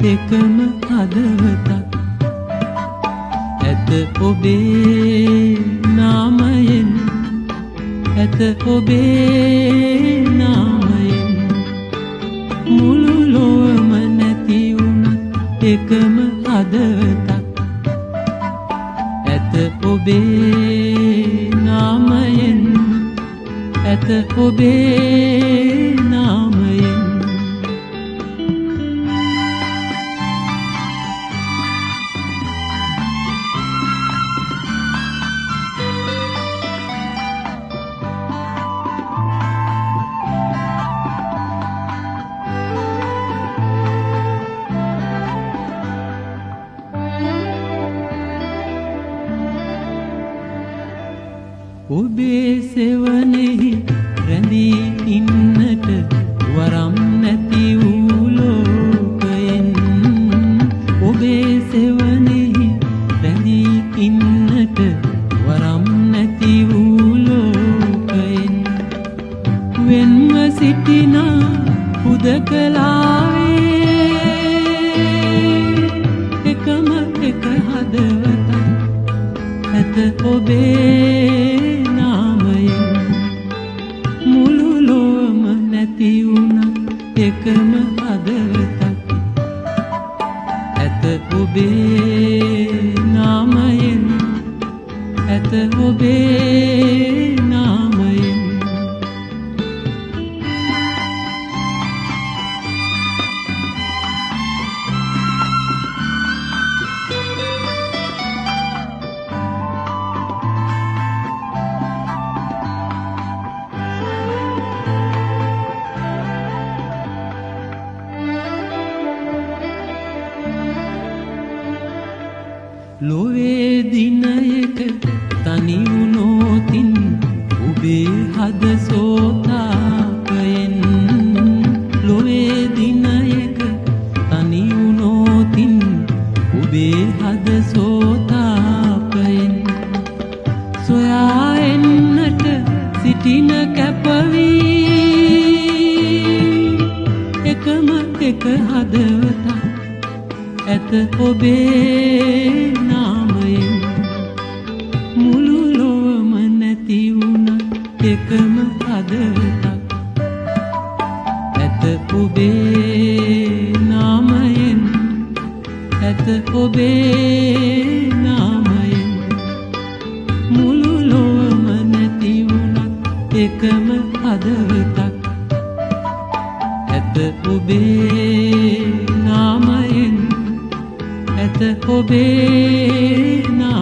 එකම හදවතක් ඇත ඔබේ නාමයෙන් ඇත ඔබේ නාමයෙන් මුළු ලොවම නැති වුණත් එකම හදවතක් ඇත ඔබේ නාමයෙන් ඇත ඔබේ නාමයෙන් ඔබේ සෙවණෙහි රැඳී ඉන්නට වරම් නැති වූ ලෝකයෙන් ඔබේ සෙවණෙහි රැඳී ඉන්නට වරම් නැති වූ ලෝකයෙන් වෙන්ව සිටිනා හුදකලාවේ එකම එක හදවතක් ඇත ඔබේ නාමයෙන් මුළු ලොවම නැති වුණත් එකම හදවතක් ඇත ඔබේ නාමයෙන් ඇත ඔබේ නාමයෙන් ලොවේ දිනයක තනි වුණොතින් ඔබේ හද සෝතාපයෙන් ලොවේ දිනයක තනි වුණොතින් ඔබේ හද සෝතාපයෙන් සොයා එන්නට සිටින කැපවී එකම එක හදවතක් ඇත ඔබේ නාමයෙන් මුළු ලොවම නැති වුණත් එකම හදවතක් ඇත ඔබේ නාමයෙන් ඇත ඔබේ නාමයෙන් මුළු ලොවම නැති වුණත් එකම හදවතක් ඇත ඔබේ නාමයෙන් ඇත ඔබේ නාමයෙන්